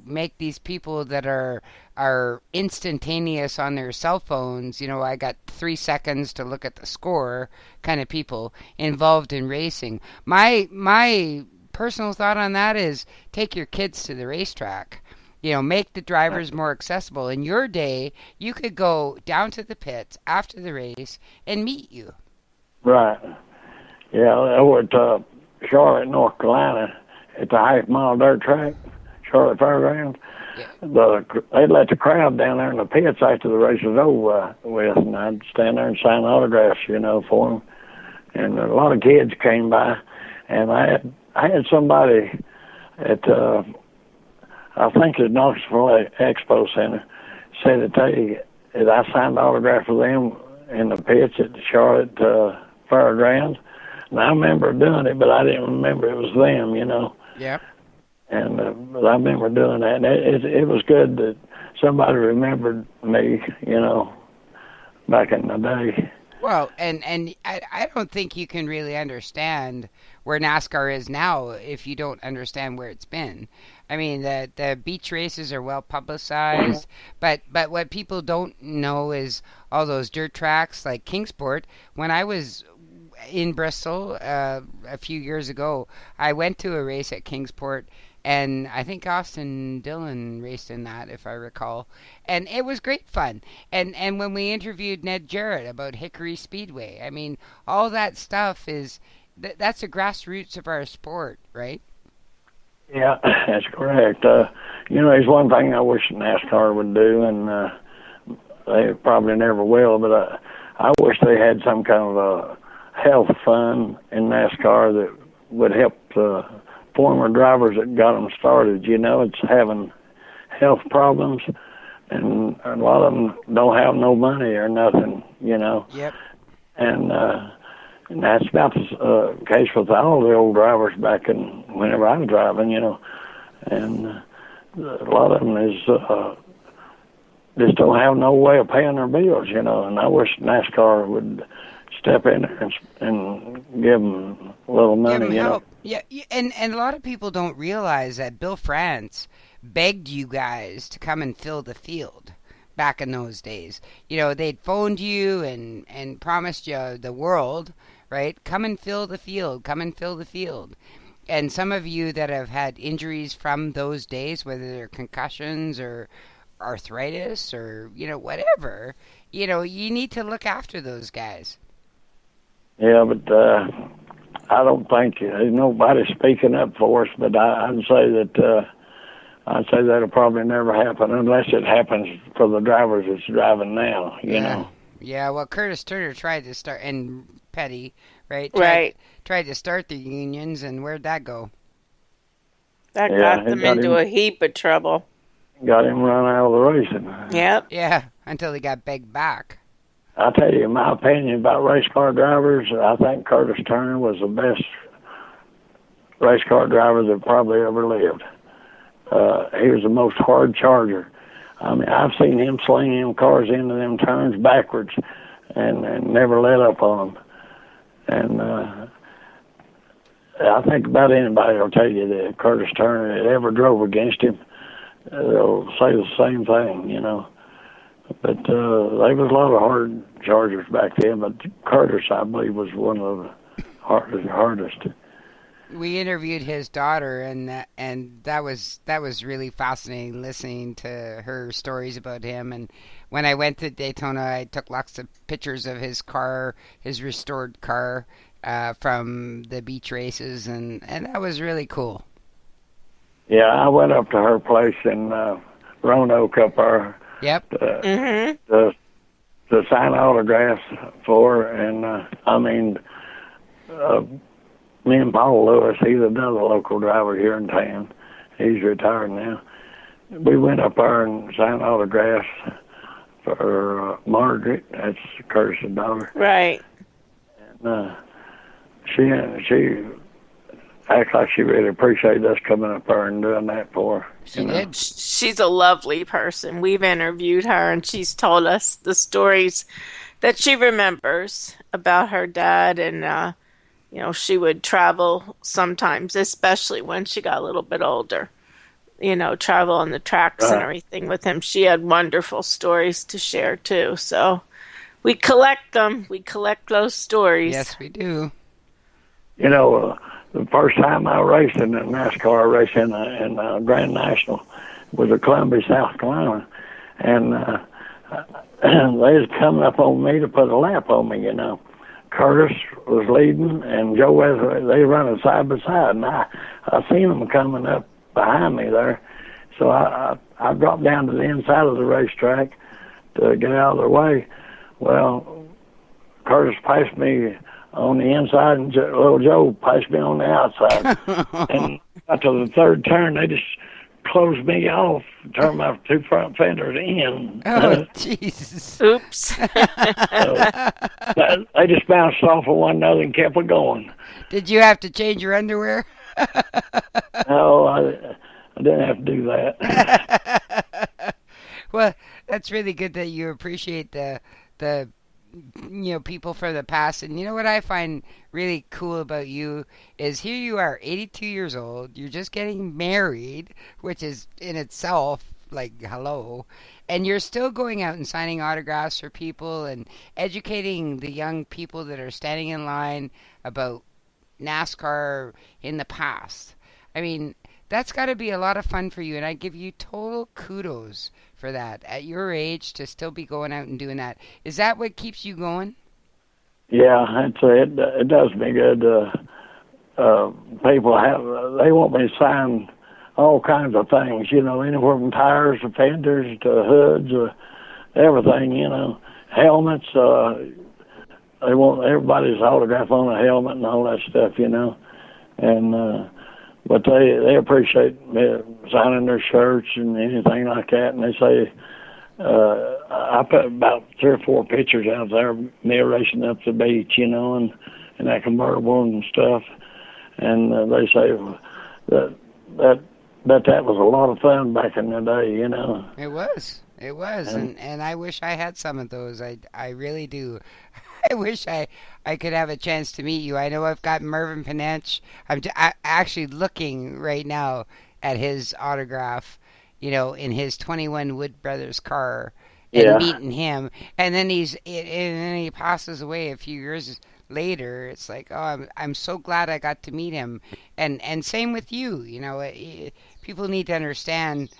make these people that are instantaneous on their cell phones, I got 3 seconds to look at the score kind of people involved in racing. My personal thought on that is take your kids to the racetrack. Make the drivers more accessible. In your day, you could go down to the pits after the race and meet you. Right. Yeah, over at Charlotte, North Carolina, at the half-mile dirt track, Charlotte Fairgrounds, they'd let the crowd down there in the pits after the race was over with, and I'd stand there and sign autographs, for them. And a lot of kids came by, and I had somebody at I think the Knoxville Expo Center said that I signed the autograph for them in the pits at the Charlotte Fairgrounds. And I remember doing it, but I didn't remember it was them, Yeah. And but I remember doing that. And it was good that somebody remembered me, back in the day. Well, and I don't think you can really understand where NASCAR is now if you don't understand where it's been. I mean, the beach races are well publicized, but what people don't know is all those dirt tracks like Kingsport. When I was in Bristol a few years ago, I went to a race at Kingsport, and I think Austin Dillon raced in that, if I recall. And it was great fun. And when we interviewed Ned Jarrett about Hickory Speedway, I mean, all that stuff is, that's the grassroots of our sport, right? Yeah, that's correct. There's one thing I wish NASCAR would do, and they probably never will, but I wish they had some kind of a health fund in NASCAR that would help former drivers that got them started. It's having health problems, and a lot of them don't have no money or nothing, Yep. And that's about the case with all the old drivers back in whenever I was driving, and a lot of them is just don't have no way of paying their bills, and I wish NASCAR would step in there and give them a little money, Give them help. Yeah, and a lot of people don't realize that Bill France begged you guys to come and fill the field back in those days. They'd phoned you and promised you the world, right? Come and fill the field. Come and fill the field. And some of you that have had injuries from those days, whether they're concussions or arthritis or, whatever, you need to look after those guys. Yeah, but I don't think there's nobody speaking up for us, but I'd say that I'd say that'll probably never happen unless it happens for the drivers that's driving now, you know. Yeah, well, Curtis Turner tried to start, and Petty, right? Tried to start the unions, and where'd that go? That got them into a heap of trouble. Got him run out of the racing. Yep. Yeah, until he got begged back. I'll tell you, my opinion about race car drivers, I think Curtis Turner was the best race car driver that probably ever lived. He was the most hard charger. I mean, I've seen him sling them cars into them turns backwards and never let up on them. And I think about anybody will tell you that Curtis Turner that ever drove against him, they'll say the same thing, you know. But there was a lot of hard chargers back then, but Curtis, I believe, was one of the hardest. We interviewed his daughter, and that was really fascinating listening to her stories about him. And when I went to Daytona, I took lots of pictures of his car, his restored car, from the beach races, and that was really cool. Yeah, I went up to her place in Roanoke up there. Yep. To sign autographs for her, and I mean. Me and Paul Lewis, he's another local driver here in town. He's retired now. We went up there and signed autographs for Margaret. That's Curtis's daughter. Right. And she acts like she really appreciated us coming up there and doing that for her. She did. She's a lovely person. We've interviewed her, and she's told us the stories that she remembers about her dad, and you know, she would travel sometimes, especially when she got a little bit older, you know, travel on the tracks and everything with him. She had wonderful stories to share, too. So we collect them. We collect those stories. Yes, we do. You know, the first time I raced in a NASCAR race in Grand National was at Columbia, South Carolina. And they was coming up on me to put a lap on me, you know. Curtis was leading, and Joe Wesley, they running side by side, and I seen them coming up behind me there. So I dropped down to the inside of the racetrack to get out of their way. Well, Curtis passed me on the inside, and little Joe passed me on the outside. And after the third turn, they just closed me off, turned my two front fenders in. Oh, Jesus. Oops. They just bounced off of one another and kept it going. Did you have to change your underwear? No, I didn't have to do that. Well, that's really good that you appreciate the you know, people from the past. And you know what I find really cool about you is here you are, 82 years old. You're just getting married, which is in itself like hello. And you're still going out and signing autographs for people and educating the young people that are standing in line about NASCAR in the past. I mean, that's got to be a lot of fun for you, and I give you total kudos for that. At your age, to still be going out and doing that. Is that what keeps you going? Yeah, it does me good. People they want me to sign all kinds of things, you know, anywhere from tires to fenders to hoods, everything, you know, helmets. They want everybody's autograph on a helmet and all that stuff, you know, and. But they appreciate me signing their shirts and anything like that. And they say, I put about 3 or 4 pictures out there, me racing up the beach, you know, and that convertible and stuff. And they say that was a lot of fun back in the day, you know. It was. And I wish I had some of those. I really do. I wish I could have a chance to meet you. I know I've got Mervyn Panetch. I'm actually looking right now at his autograph, you know, in his 21 Wood Brothers car, and meeting him. And then he passes away a few years later. It's like, oh, I'm so glad I got to meet him. And same with you. You know, people need to understand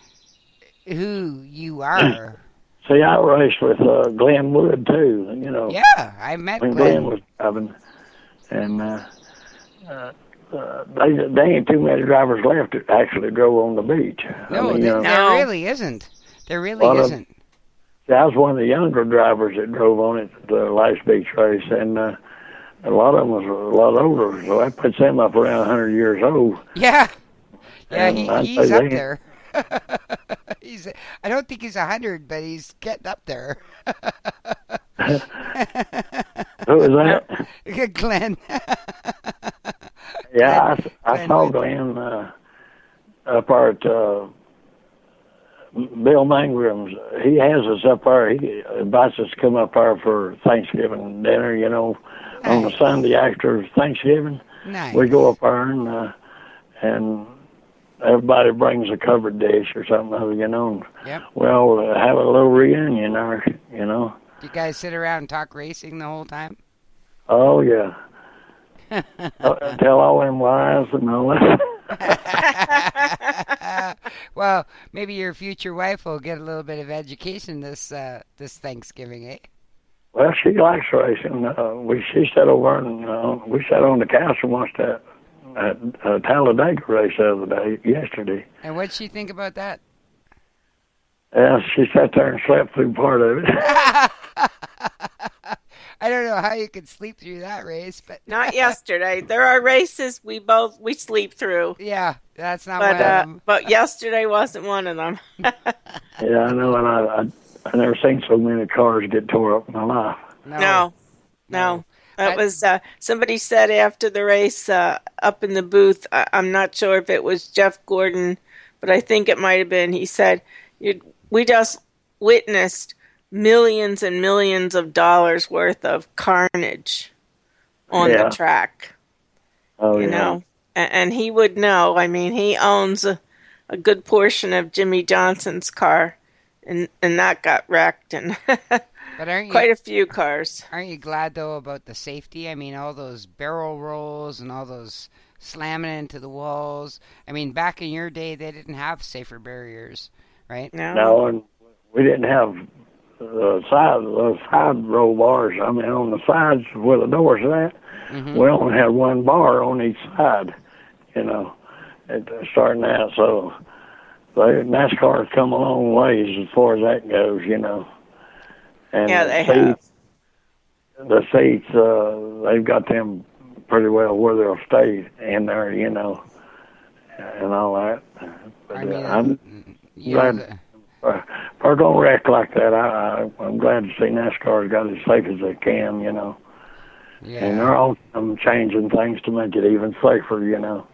who you are. See, I raced with Glenn Wood, too, you know. Yeah, I met when Glenn. Was driving. And they ain't too many drivers left that actually drove on the beach. No, I mean, there really isn't. There really isn't. I was one of the younger drivers that drove on it the last beach race, and a lot of them was a lot older, so that puts them up around 100 years old. Yeah. Yeah, And he's up there. I don't think he's 100, but he's getting up there. Who was that? Glenn. Yeah, I saw Glenn up there at Bill Mangram's. He has us up there. He invites us to come up there for Thanksgiving dinner, on the Sunday after Thanksgiving. Nice. We go up there and everybody brings a covered dish or something, Yep. Well, have a little reunion there, You guys sit around and talk racing the whole time? Oh, yeah. Tell all them lies and all that. Well, maybe your future wife will get a little bit of education this Thanksgiving, eh? Well, she likes racing. She sat over and we sat on the couch and watched that Talladega race yesterday. And what'd she think about that? Yeah, she sat there and slept through part of it. I don't know how you could sleep through that race, but Not yesterday. There are races we sleep through. yeah, that's not one of them. But yesterday wasn't one of them. Yeah, I know, and I never seen so many cars get tore up in my life. No. It was somebody said after the race up in the booth. I'm not sure if it was Jeff Gordon, but I think it might have been. He said, "We just witnessed millions and millions of dollars worth of carnage on the track." Oh, you know, and he would know. I mean, he owns a good portion of Jimmy Johnson's car, and that got wrecked, and But aren't you, quite a few cars. Aren't you glad, though, about the safety? I mean, all those barrel rolls and all those slamming into the walls. I mean, back in your day, they didn't have safer barriers, right? No, and we didn't have those side roll bars. I mean, on the sides where the doors are at, we only had one bar on each side, starting out. So NASCAR's come a long ways as far as that goes, And yeah, they have. The seats, they've got them pretty well where they'll stay in there, and all that. But, I mean, I'm glad for going to wreck like that. I'm glad to see NASCAR's got as safe as they can, Yeah. And they're all changing things to make it even safer,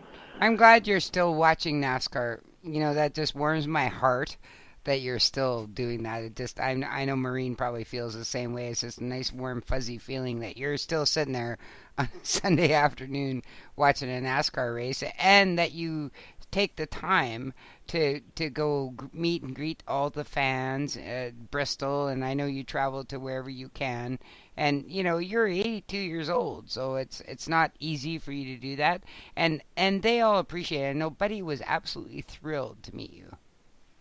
I'm glad you're still watching NASCAR. That just warms my heart that you're still doing that. It just, I know Maureen probably feels the same way. It's just a nice, warm, fuzzy feeling that you're still sitting there on a Sunday afternoon watching a NASCAR race, and that you take the time to go meet and greet all the fans at Bristol, and I know you travel to wherever you can, and you're 82 years old, so it's not easy for you to do that, and they all appreciate it. I know Buddy was absolutely thrilled to meet you.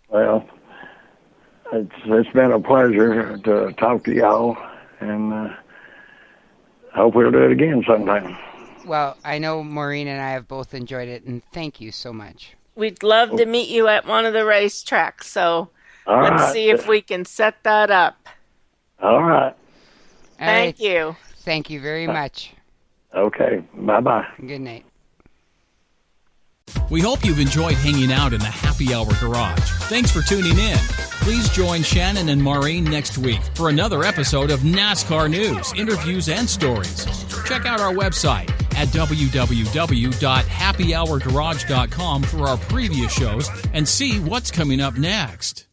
Well, it's been a pleasure to talk to y'all, and I hope we'll do it again sometime. Well, I know Maureen and I have both enjoyed it, and thank you so much. We'd love to meet you at one of the racetracks, so let's see if we can set that up. All right. Thank you. Thank you very much. Okay. Bye-bye. Good night. We hope you've enjoyed hanging out in the Happy Hour Garage. Thanks for tuning in. Please join Shannon and Maureen next week for another episode of NASCAR news, interviews, and stories. Check out our website at www.happyhourgarage.com for our previous shows and see what's coming up next.